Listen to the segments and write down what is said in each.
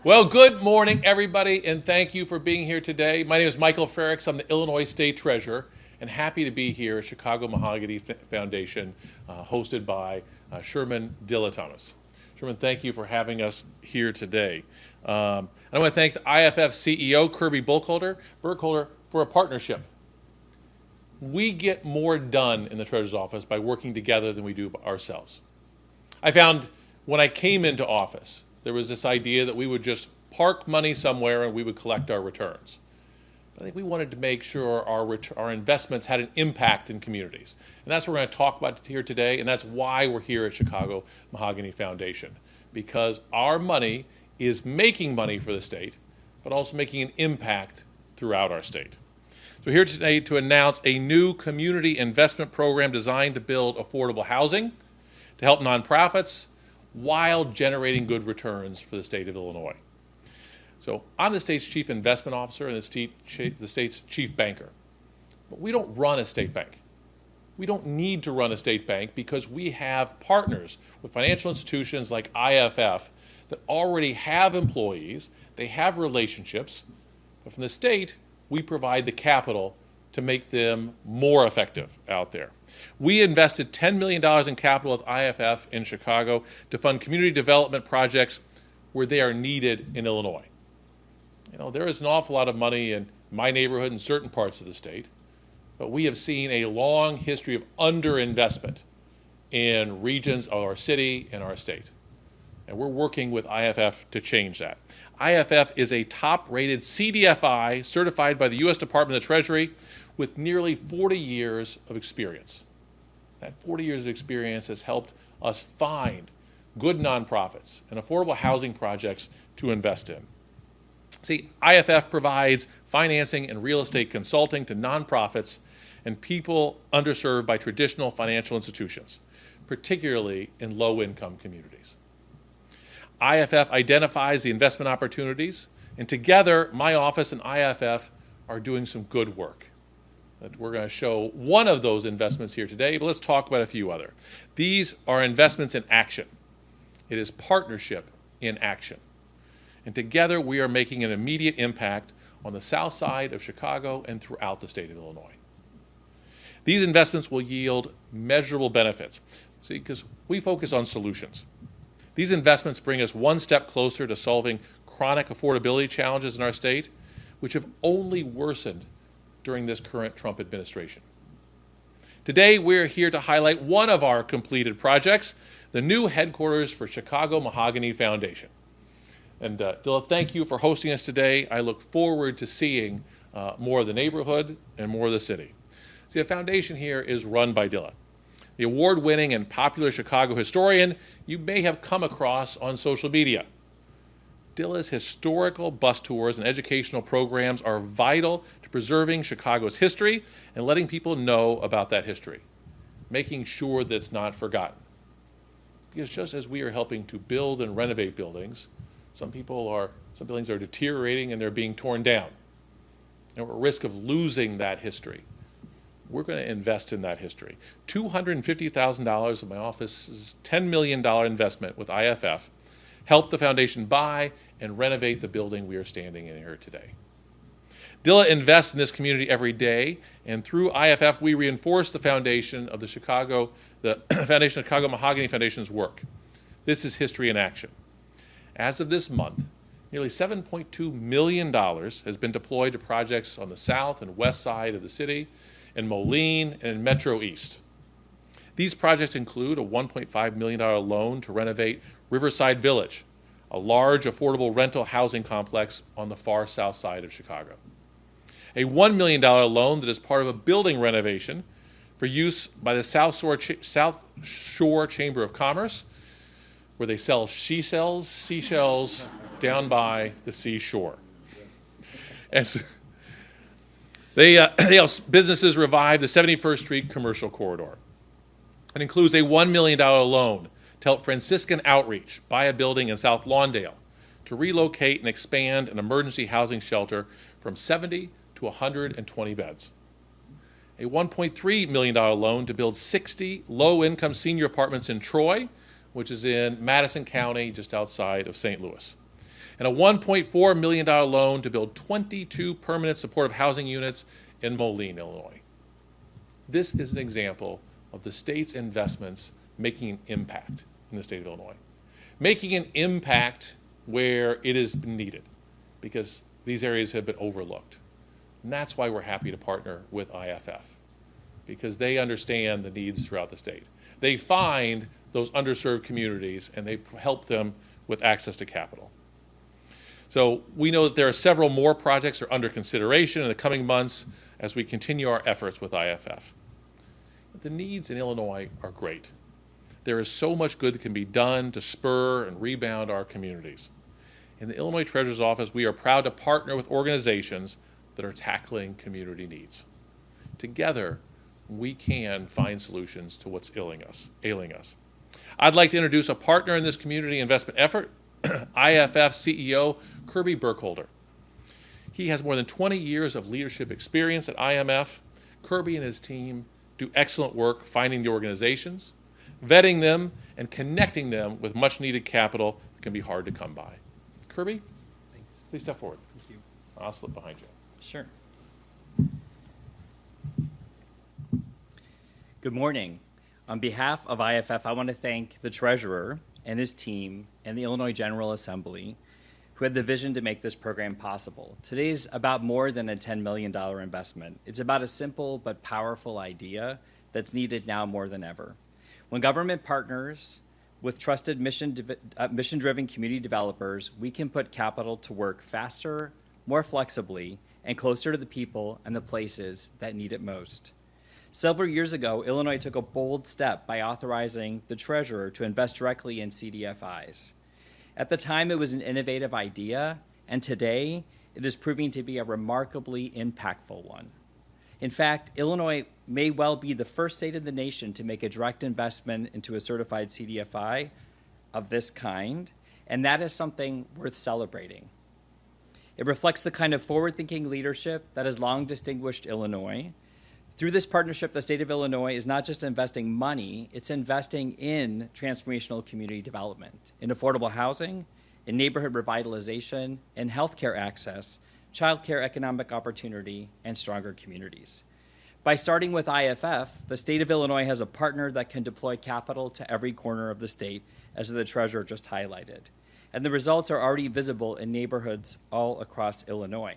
Well, good morning, everybody, and thank you for being here today. My name is Michael Frerichs. I'm the Illinois State Treasurer, and happy to be here at Chicago Mahogany Foundation, hosted by Sherman Thomas. Sherman, thank you for having us here today. I want to thank the IFF CEO, Kirby Burkholder, for a partnership. We get more done in the Treasurer's office by working together than we do ourselves. I found when I came into office, there was this idea that we would just park money somewhere and we would collect our returns. But I think we wanted to make sure our investments had an impact in communities. And that's what we're going to talk about here today, and that's why we're here at Chicago Mahogany Foundation. Because our money is making money for the state, but also making an impact throughout our state. So we're here today to announce a new community investment program designed to build affordable housing, to help nonprofits, while generating good returns for the state of Illinois. So I'm the state's chief investment officer and the state's chief banker. But we don't run a state bank. We don't need to run a state bank because we have partners with financial institutions like IFF that already have employees, they have relationships, but from the state, we provide the capital to make them more effective out there. We invested $10 million in capital with IFF in Chicago to fund community development projects where they are needed in Illinois. You know, there is an awful lot of money in my neighborhood and certain parts of the state, but we have seen a long history of underinvestment in regions of our city and our state. And we're working with IFF to change that. IFF is a top-rated CDFI certified by the U.S. Department of the Treasury with nearly 40 years of experience. That 40 years of experience has helped us find good nonprofits and affordable housing projects to invest in. See, IFF provides financing and real estate consulting to nonprofits and people underserved by traditional financial institutions, particularly in low-income communities. IFF identifies the investment opportunities, and together, my office and IFF are doing some good work. We're going to show one of those investments here today, but let's talk about a few other. These are investments in action. It is partnership in action. And together, we are making an immediate impact on the south side of Chicago and throughout the state of Illinois. These investments will yield measurable benefits. See, because we focus on solutions. These investments bring us one step closer to solving chronic affordability challenges in our state, which have only worsened during this current Trump administration. Today, we're here to highlight one of our completed projects, the new headquarters for Chicago Mahogany Foundation. And Dilla, thank you for hosting us today. I look forward to seeing more of the neighborhood and more of the city. See, the foundation here is run by Dilla, the award-winning and popular Chicago historian you may have come across on social media. Dilla's historical bus tours and educational programs are vital to preserving Chicago's history and letting people know about that history, making sure that it's not forgotten. Because just as we are helping to build and renovate buildings, some buildings are deteriorating and they're being torn down. And we're at risk of losing that history. We're going to invest in that history. $250,000 of my office's $10 million investment with IFF helped the foundation buy and renovate the building we are standing in here today. Dilla invests in this community every day, and through IFF, we reinforce the foundation of the Chicago Mahogany Foundation's work. This is history in action. As of this month, nearly $7.2 million has been deployed to projects on the south and west side of the city, in Moline and in Metro East. These projects include a $1.5 million loan to renovate Riverside Village, a large affordable rental housing complex on the far south side of Chicago. A $1 million loan that is part of a building renovation for use by the South Shore Chamber of Commerce, where they sell seashells down by the seashore. And so they help businesses revive the 71st Street commercial corridor. It includes a $1 million loan to help Franciscan Outreach buy a building in South Lawndale to relocate and expand an emergency housing shelter from 70 to 120 beds. A $1.3 million loan to build 60 low-income senior apartments in Troy, which is in Madison County, just outside of St. Louis. and a $1.4 million loan to build 22 permanent supportive housing units in Moline, Illinois. This is an example of the state's investments making an impact in the state of Illinois, making an impact where it is needed, because these areas have been overlooked. And that's why we're happy to partner with IFF, because they understand the needs throughout the state. They find those underserved communities and they help them with access to capital. So we know that there are several more projects that are under consideration in the coming months as we continue our efforts with IFF. The needs in Illinois are great. There is so much good that can be done to spur and rebound our communities. In the Illinois Treasurer's Office, we are proud to partner with organizations that are tackling community needs. Together, we can find solutions to what's ailing us. I'd like to introduce a partner in this community investment effort, IFF CEO Kirby Burkholder. He has more than 20 years of leadership experience at IMF. Kirby and his team do excellent work finding the organizations, vetting them, and connecting them with much needed capital that can be hard to come by. Kirby, Thanks. please step forward. Thank you. I'll slip behind you. Sure. Good morning. On behalf of IFF, I want to thank the Treasurer and his team and the Illinois General Assembly who had the vision to make this program possible. Today's about more than a $10 million investment. It's about a simple but powerful idea that's needed now more than ever. When government partners with trusted mission-driven community developers, we can put capital to work faster, more flexibly, and closer to the people and the places that need it most. Several years ago, Illinois took a bold step by authorizing the Treasurer to invest directly in CDFIs. At the time, it was an innovative idea, and today, it is proving to be a remarkably impactful one. In fact, Illinois may well be the first state in the nation to make a direct investment into a certified CDFI of this kind, and that is something worth celebrating. It reflects the kind of forward-thinking leadership that has long distinguished Illinois. Through this partnership, the state of Illinois is not just investing money, it's investing in transformational community development, in affordable housing, in neighborhood revitalization, in healthcare access, childcare economic opportunity, and stronger communities. By starting with IFF, the state of Illinois has a partner that can deploy capital to every corner of the state, as the Treasurer just highlighted. And the results are already visible in neighborhoods all across Illinois.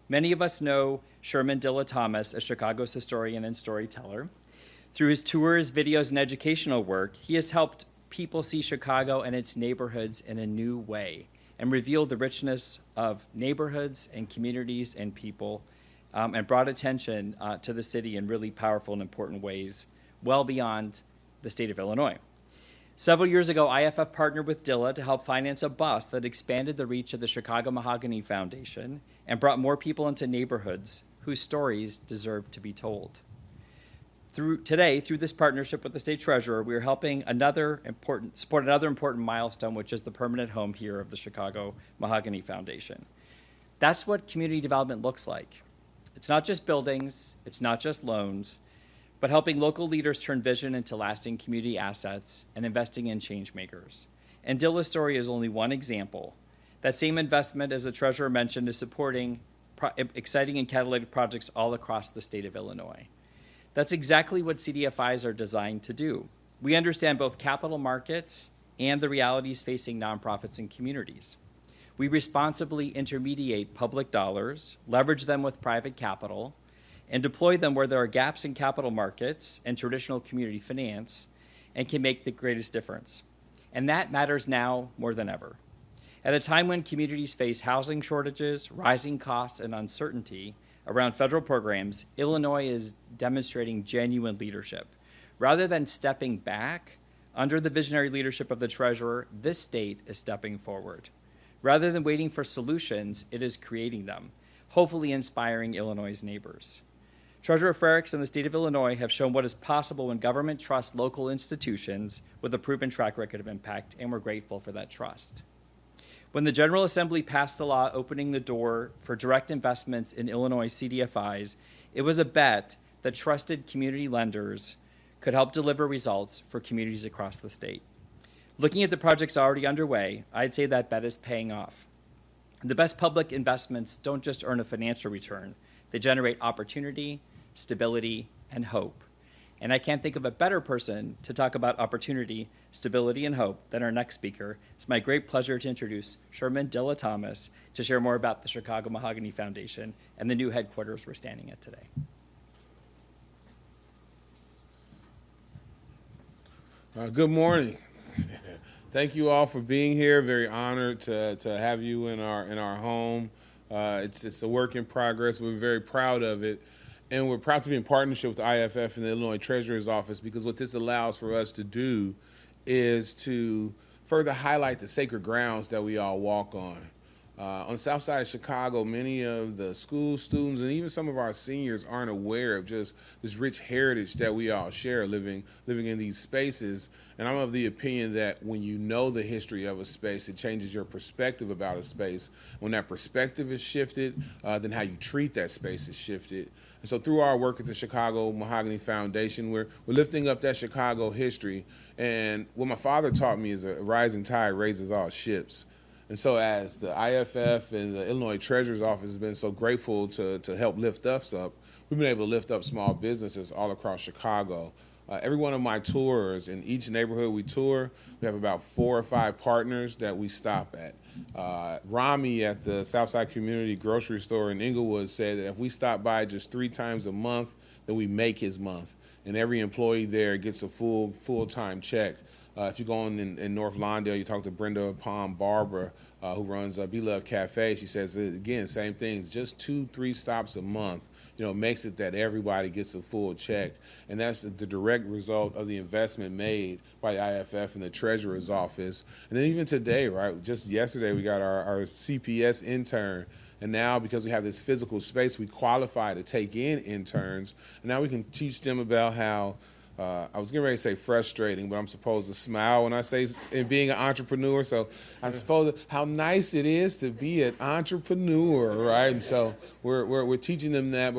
Many of us know Sherman Dilla Thomas, a Chicago's historian and storyteller. Through his tours, videos, and educational work, he has helped people see Chicago and its neighborhoods in a new way and revealed the richness of neighborhoods and communities and people and brought attention to the city in really powerful and important ways well beyond the state of Illinois. Several years ago, IFF partnered with Dilla to help finance a bus that expanded the reach of the Chicago Mahogany Foundation and brought more people into neighborhoods whose stories deserve to be told. Through this partnership with the state treasurer, we are helping support another important milestone, which is the permanent home here of the Chicago Mahogany Foundation. That's what community development looks like. It's not just buildings, it's not just loans, but helping local leaders turn vision into lasting community assets and investing in change makers. And Dilla's story is only one example. That same investment, as the treasurer mentioned, is supporting exciting and catalytic projects all across the state of Illinois. That's exactly what CDFIs are designed to do. We understand both capital markets and the realities facing nonprofits and communities. We responsibly intermediate public dollars, leverage them with private capital, and deploy them where there are gaps in capital markets and traditional community finance, and can make the greatest difference. And that matters now more than ever. At a time when communities face housing shortages, rising costs, and uncertainty around federal programs, Illinois is demonstrating genuine leadership. Rather than stepping back, under the visionary leadership of the treasurer, this state is stepping forward. Rather than waiting for solutions, it is creating them, hopefully inspiring Illinois' neighbors. Treasurer Frerichs and the state of Illinois have shown what is possible when government trusts local institutions with a proven track record of impact, and we're grateful for that trust. When the General Assembly passed the law opening the door for direct investments in Illinois CDFIs, it was a bet that trusted community lenders could help deliver results for communities across the state. Looking at the projects already underway, I'd say that bet is paying off. The best public investments don't just earn a financial return. They generate opportunity, stability, and hope. And I can't think of a better person to talk about opportunity, stability, and hope than our next speaker. It's my great pleasure to introduce Sherman Dilla Thomas to share more about the Chicago Mahogany Foundation and the new headquarters we're standing at today. Good morning. Thank you all for being here. Very honored to have you in our home. It's a work in progress. We're very proud of it. And we're proud to be in partnership with the IFF and the Illinois Treasurer's Office, because what this allows for us to do is to further highlight the sacred grounds that we all walk on. On the south side of Chicago, many of the school students and even some of our seniors aren't aware of just this rich heritage that we all share living in these spaces. And I'm of the opinion that when you know the history of a space, it changes your perspective about a space. When that perspective is shifted, then how you treat that space is shifted. And so through our work at the Chicago Mahogany Foundation, we're lifting up that Chicago history. And what my father taught me is a rising tide raises all ships. And so as the IFF and the Illinois Treasurer's Office has been so grateful to help lift us up, we've been able to lift up small businesses all across Chicago. Every one of my tours, in each neighborhood we tour, we have about 4 or 5 partners that we stop at. Rami at the Southside Community Grocery Store in Inglewood said that if we stop by just 3 times a month, then we make his month. And every employee there gets a full-time check. If you go in North Lawndale, you talk to Brenda Palm Barber, who runs Be Love Cafe. She says, again, same things, just 2-3 stops a month, makes it that everybody gets a full check. And that's the direct result of the investment made by the IFF and the Treasurer's Office. And then even today, right, just yesterday, we got our CPS intern. And now, because we have this physical space, we qualify to take in interns. And now we can teach them about how, I was getting ready to say frustrating, but I'm supposed to smile when I say in being an entrepreneur. So I suppose how nice it is to be an entrepreneur, right? And so we're teaching them that.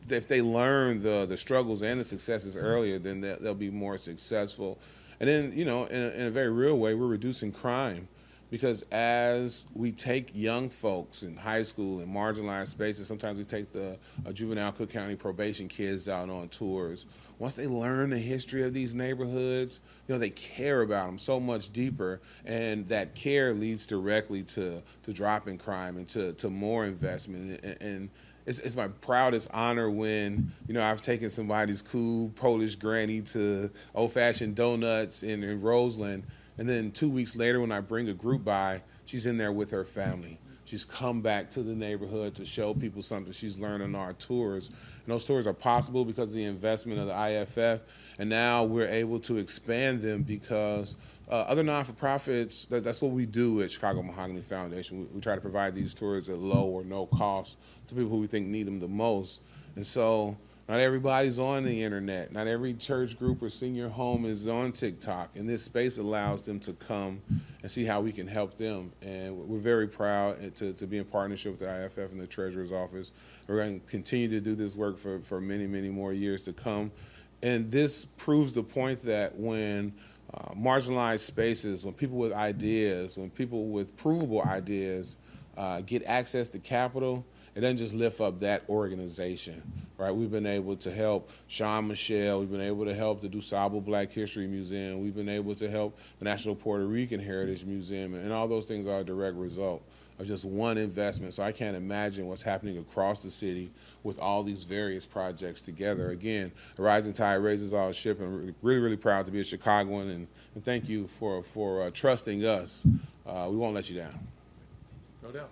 If they learn the struggles and the successes earlier, then they'll be more successful. And then, in a very real way, we're reducing crime. Because as we take young folks in high school and marginalized spaces, sometimes we take the juvenile Cook County probation kids out on tours. Once they learn the history of these neighborhoods, they care about them so much deeper, and that care leads directly to dropping crime and to more investment. And it's my proudest honor when, I've taken somebody's cool Polish granny to old-fashioned donuts in Roseland. And then 2 weeks later, when I bring a group by, she's in there with her family. She's come back to the neighborhood to show people something she's learned on our tours. And those tours are possible because of the investment of the IFF. And now we're able to expand them because other non-for-profits, that's what we do at Chicago Mahogany Foundation. We try to provide these tours at low or no cost to people who we think need them the most. And so not everybody's on the internet. Not every church group or senior home is on TikTok. And this space allows them to come and see how we can help them. And we're very proud to be in partnership with the IFF and the Treasurer's Office. We're going to continue to do this work for many, many more years to come. And this proves the point that when marginalized spaces, when people with ideas, when people with provable ideas get access to capital, it doesn't just lift up that organization, right? We've been able to help Sean Michelle. We've been able to help the DuSable Black History Museum. We've been able to help the National Puerto Rican Heritage Museum. And all those things are a direct result of just one investment. So I can't imagine what's happening across the city with all these various projects together. Again, a rising tide raises all ships. I'm really, really proud to be a Chicagoan. And thank you for trusting us. We won't let you down. No doubt.